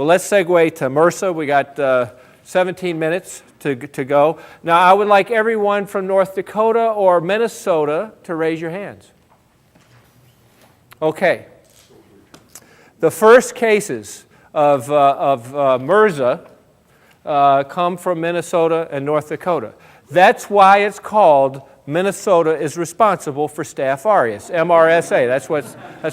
Well, let's segue to MRSA. We got 17 minutes to go. Now, I would like everyone from North Dakota or Minnesota to raise your hands. Okay. The first cases of MRSA come from Minnesota and North Dakota. That's why it's called Minnesota is responsible for Staph aureus, MRSA. That's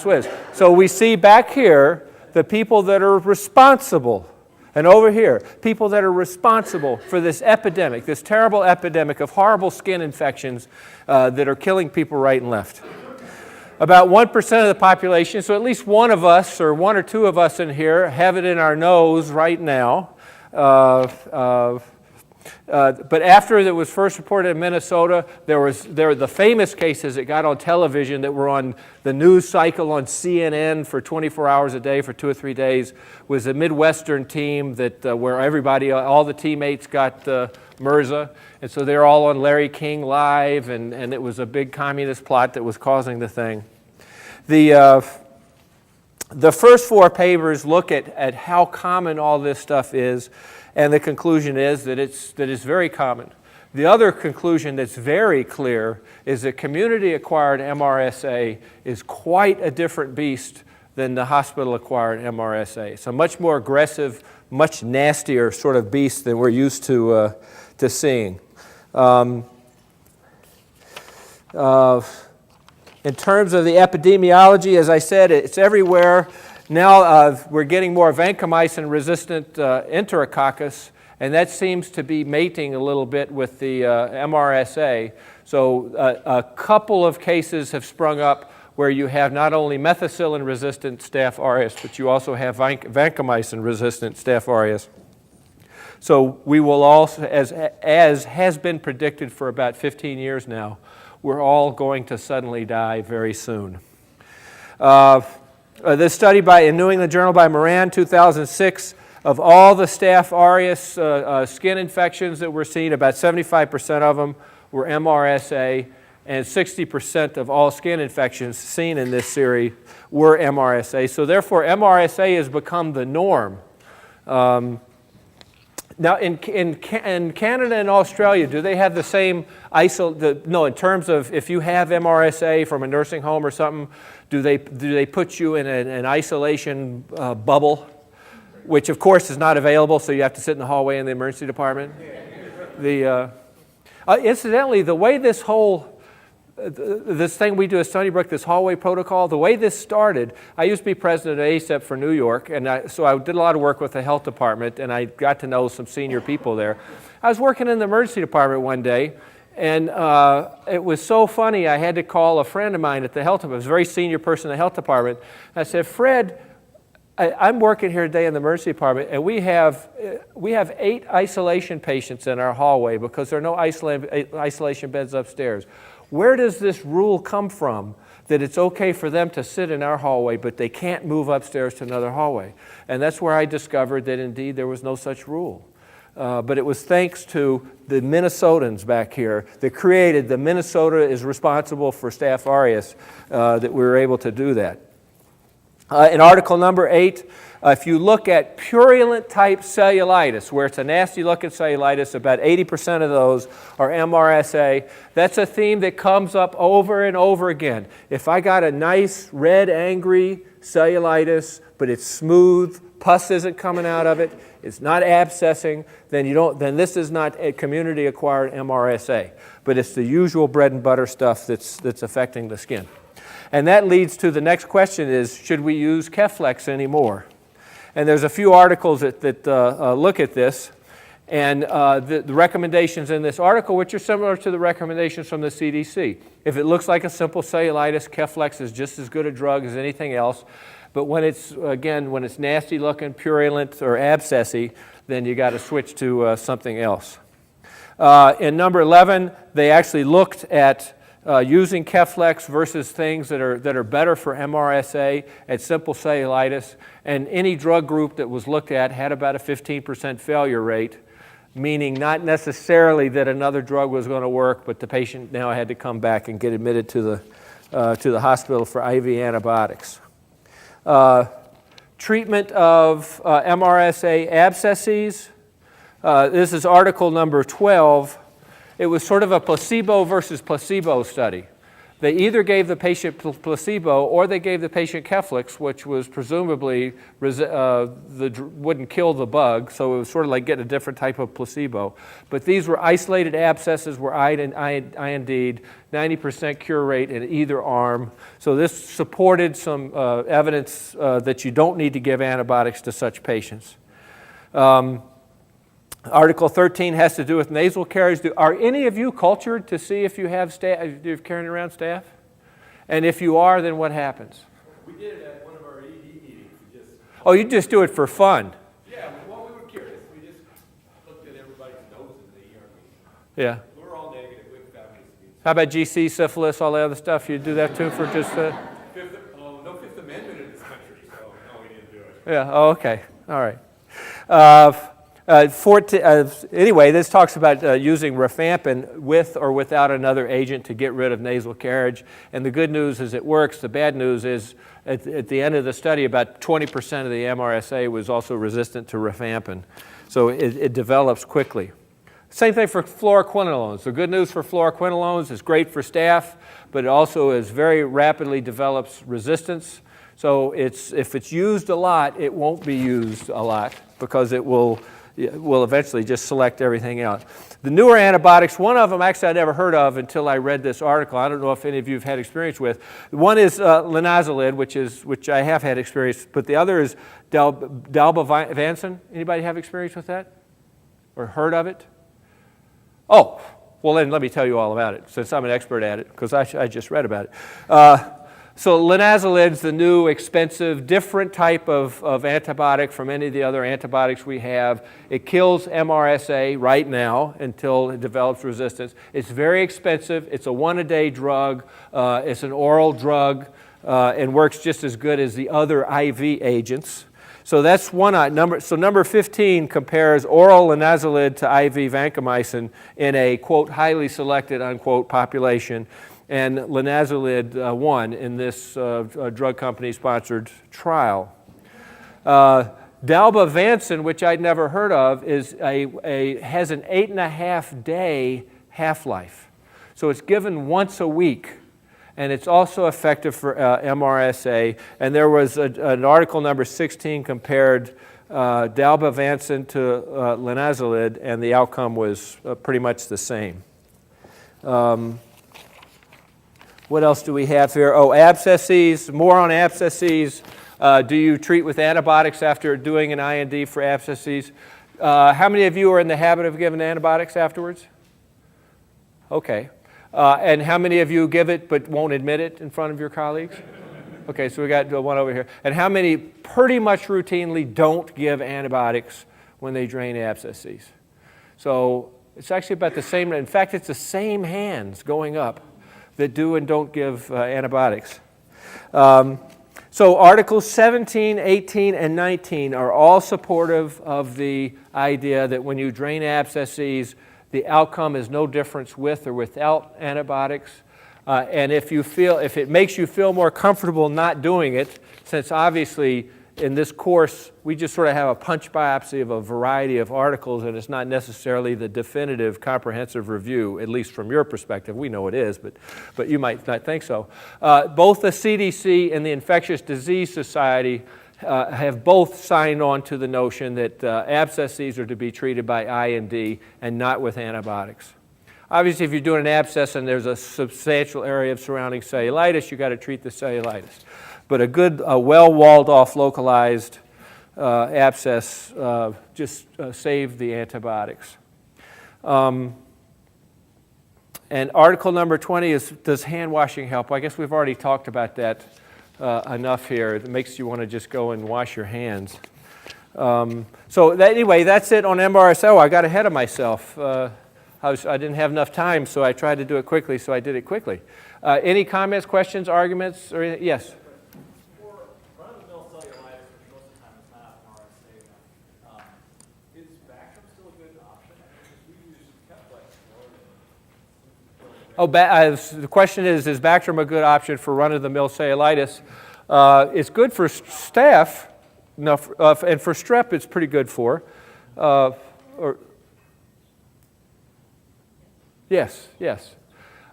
what it is. So we see back here the people that are responsible, and over here, people that are responsible for this epidemic, this terrible epidemic of horrible skin infections that are killing people right and left. About 1% of the population, so at least one of us or one or two of us in here have it in our nose right now. But after it was first reported in Minnesota, there were the famous cases that got on television that were on the news cycle on CNN for 24 hours a day for 2 or 3 days. Was a Midwestern team that where everybody, all the teammates got MRSA, and so they're all on Larry King Live, and it was a big communist plot that was causing the thing. The first 4 papers look at how common all this stuff is. And the conclusion is that it's very common. The other conclusion that's very clear is that community-acquired MRSA is quite a different beast than the hospital-acquired MRSA. It's a much more aggressive, much nastier sort of beast than we're used to seeing. In terms of the epidemiology, as I said, it's everywhere. Now we're getting more vancomycin-resistant enterococcus, and that seems to be mating a little bit with the MRSA. So a couple of cases have sprung up where you have not only methicillin-resistant Staph aureus, but you also have vancomycin-resistant Staph aureus. So we will also, as has been predicted for about 15 years now, we're all going to suddenly die very soon. This study in New England Journal by Moran, 2006, of all the Staph aureus skin infections that were seen, about 75% of them were MRSA, and 60% of all skin infections seen in this series were MRSA. So therefore, MRSA has become the norm. Now, in Canada and Australia, do they have the same no, in terms of if you have MRSA from a nursing home or something, do they put you in an isolation bubble, which of course is not available, so you have to sit in the hallway in the emergency department? Incidentally, the way this thing we do at Stony Brook, this hallway protocol, the way this started, I used to be president of ACEP for New York, and so I did a lot of work with the health department, and I got to know some senior people there. I was working in the emergency department one day, and it was so funny, I had to call a friend of mine at the health department, a very senior person in the health department. I said, Fred, I'm working here today in the emergency department, and we have 8 isolation patients in our hallway because there are no isolation beds upstairs. Where does this rule come from that it's okay for them to sit in our hallway, but they can't move upstairs to another hallway? And that's where I discovered that indeed there was no such rule. But it was thanks to the Minnesotans back here that created the Minnesota is responsible for Staph aureus that we were able to do that. In article number 8, if you look at purulent type cellulitis, where it's a nasty looking cellulitis, about 80% of those are MRSA. That's a theme that comes up over and over again. If I got a nice red angry cellulitis, but it's smooth, pus isn't coming out of it, it's not abscessing, then this is not a community acquired MRSA. But it's the usual bread and butter stuff that's affecting the skin. And that leads to the next question is, should we use Keflex anymore? And there's a few articles that look at this. And the recommendations in this article, which are similar to the recommendations from the CDC. If it looks like a simple cellulitis, Keflex is just as good a drug as anything else. But when it's nasty looking, purulent, or abscessy, then you got to switch to something else. In number 11, they actually looked at using Keflex versus things that are better for MRSA at simple cellulitis, and any drug group that was looked at had about a 15% failure rate, meaning not necessarily that another drug was going to work, but the patient now had to come back and get admitted to the hospital for IV antibiotics. treatment of MRSA abscesses. This is article number 12. It was sort of a placebo versus placebo study. They either gave the patient placebo or they gave the patient Keflex, which was presumably wouldn't kill the bug, so it was sort of like getting a different type of placebo. But these were isolated abscesses, were IND'd, 90% cure rate in either arm. So this supported some evidence that you don't need to give antibiotics to such patients. Article 13 has to do with nasal caries. Are any of you cultured to see if you have staph? If you're carrying around staph? And if you are, then what happens? We did it at one of our ED meetings. Oh, you just do it for fun? Yeah, well, we were curious. We just looked at everybody's nose in the ER meeting. Yeah. We were all negative. We have families. How about GC, syphilis, all the other stuff? You do that too for just... No Fifth Amendment in this country, so no, we didn't do it. Yeah, oh, okay. All right. Anyway, this talks about using rifampin with or without another agent to get rid of nasal carriage. And the good news is it works. The bad news is at the end of the study, about 20% of the MRSA was also resistant to rifampin. So it develops quickly. Same thing for fluoroquinolones. The good news for fluoroquinolones is great for staph, but it also is very rapidly develops resistance. So if it's used a lot, it won't be used a lot because it will eventually just select everything out. The newer antibiotics, one of them actually I never heard of until I read this article. I don't know if any of you have had experience with. One is linezolid, which I have had experience, but the other is dalbavancin. Anybody have experience with that or heard of it? Oh, well then let me tell you all about it since I'm an expert at it because I just read about it. So linezolid's the new, expensive, different type of antibiotic from any of the other antibiotics we have. It kills MRSA right now until it develops resistance. It's very expensive. It's a one-a-day drug. It's an oral drug and works just as good as the other IV agents. So that's one number. So number 15 compares oral linezolid to IV vancomycin in a, quote, highly selected, unquote, population. And linezolid won in this drug company-sponsored trial. Dalbavancin, which I'd never heard of, has an 8.5-day half-life. So it's given once a week, and it's also effective for MRSA. And there was an article number 16 compared dalbavancin to linezolid, and the outcome was pretty much the same. What else do we have here? Oh, abscesses. More on abscesses. Do you treat with antibiotics after doing an IND for abscesses? How many of you are in the habit of giving antibiotics afterwards? Okay. And how many of you give it but won't admit it in front of your colleagues? Okay, so we got one over here. And how many pretty much routinely don't give antibiotics when they drain abscesses? So it's actually about the same. In fact, it's the same hands going up that do and don't give antibiotics. So Articles 17, 18, and 19 are all supportive of the idea that when you drain abscesses, the outcome is no difference with or without antibiotics. And if it makes you feel more comfortable not doing it, since obviously in this course, we just sort of have a punch biopsy of a variety of articles, and it's not necessarily the definitive comprehensive review, at least from your perspective. We know it is, but you might not think so. Both the CDC and the Infectious Disease Society have both signed on to the notion that abscesses are to be treated by IND and not with antibiotics. Obviously, if you're doing an abscess and there's a substantial area of surrounding cellulitis, you've got to treat the cellulitis. But a good, well-walled off localized abscess just saved the antibiotics. And article number 20 is, does hand washing help? I guess we've already talked about that enough here. It makes you want to just go and wash your hands. Anyway, that's it on MRSA. I got ahead of myself. I didn't have enough time, so I tried to do it quickly, so I did it quickly. Any comments, questions, arguments? Or anything? Yes? The question is Bactrim a good option for run-of-the-mill cellulitis? It's good for staph. No, and for strep, it's pretty good for. Yes.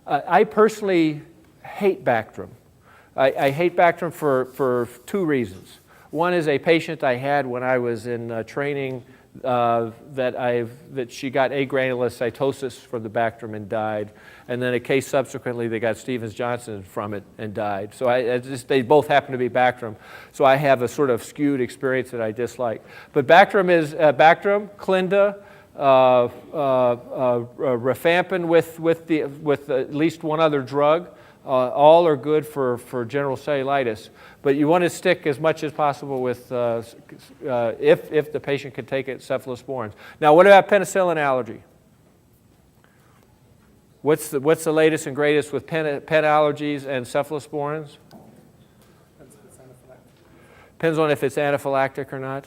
I personally hate Bactrim. I hate Bactrim for two reasons. One is a patient I had when I was in training that she got agranulocytosis from the Bactrim and died, and then a case subsequently they got Stevens-Johnson from it and died. So they both happen to be Bactrim. So I have a sort of skewed experience that I dislike. But Bactrim is Bactrim, Clinda, rifampin with at least one other drug. All are good for general cellulitis, but you want to stick as much as possible with, if the patient can take it, cephalosporins. Now, what about penicillin allergy? What's the latest and greatest with pen allergies and cephalosporins? Depends on if it's anaphylactic or not.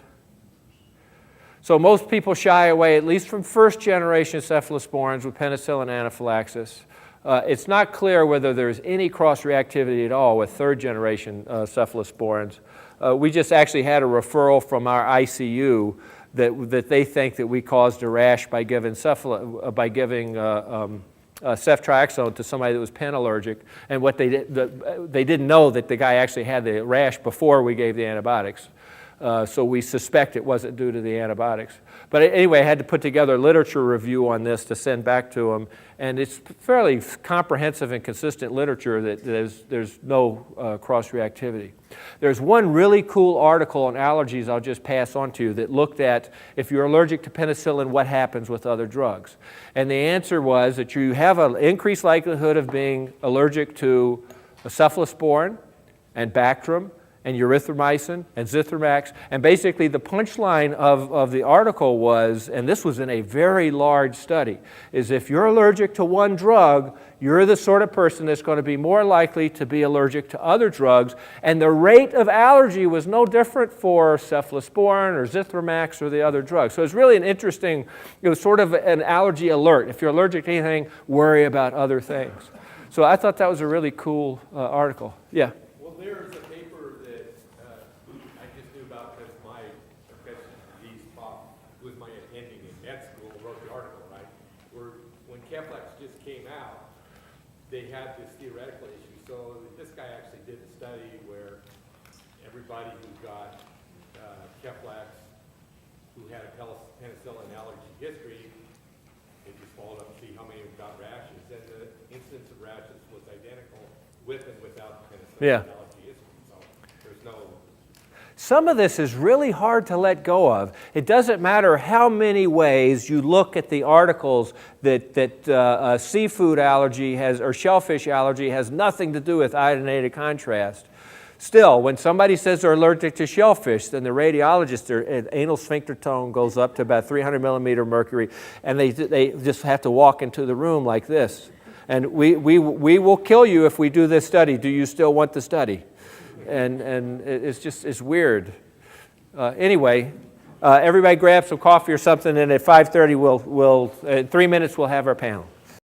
So most people shy away, at least from first-generation cephalosporins with penicillin anaphylaxis. It's not clear whether there's any cross-reactivity at all with third-generation cephalosporins. We just actually had a referral from our ICU that they think that we caused a rash by giving ceftriaxone to somebody that was pen allergic, and what they didn't know that the guy actually had the rash before we gave the antibiotics. So we suspect it wasn't due to the antibiotics. But anyway, I had to put together a literature review on this to send back to them, and it's fairly comprehensive and consistent literature that there's no cross-reactivity. There's one really cool article on allergies I'll just pass on to you that looked at if you're allergic to penicillin, what happens with other drugs. And the answer was that you have an increased likelihood of being allergic to a cephalosporin and Bactrim and erythromycin and Zithromax. And basically the punchline of the article was, and this was in a very large study, is if you're allergic to one drug, you're the sort of person that's going to be more likely to be allergic to other drugs. And the rate of allergy was no different for cephalosporin or Zithromax or the other drugs. So it's really an interesting, it was sort of an allergy alert. If you're allergic to anything, worry about other things. So I thought that was a really cool article. Yeah? Well, there's a paper that I just knew about because my infectious disease prof, who was my attending in med school, wrote the article, right? Where when Keflex just came out, they had this theoretical issue. So this guy actually did a study where everybody who got Keflex, who had a penicillin allergy history, they just followed up to see how many of them got rashes, and the incidence of rashes was identical with and without the penicillin allergy history. So there's no... Some of this is really hard to let go of. It doesn't matter how many ways you look at the articles that seafood allergy has, or shellfish allergy has nothing to do with iodinated contrast. Still, when somebody says they're allergic to shellfish, then the radiologist, their anal sphincter tone goes up to about 300 millimeter mercury, and they just have to walk into the room like this. And we will kill you if we do this study. Do you still want the study? And it's weird. Anyway, everybody grab some coffee or something, and at 5:30 in 3 minutes we'll have our panel.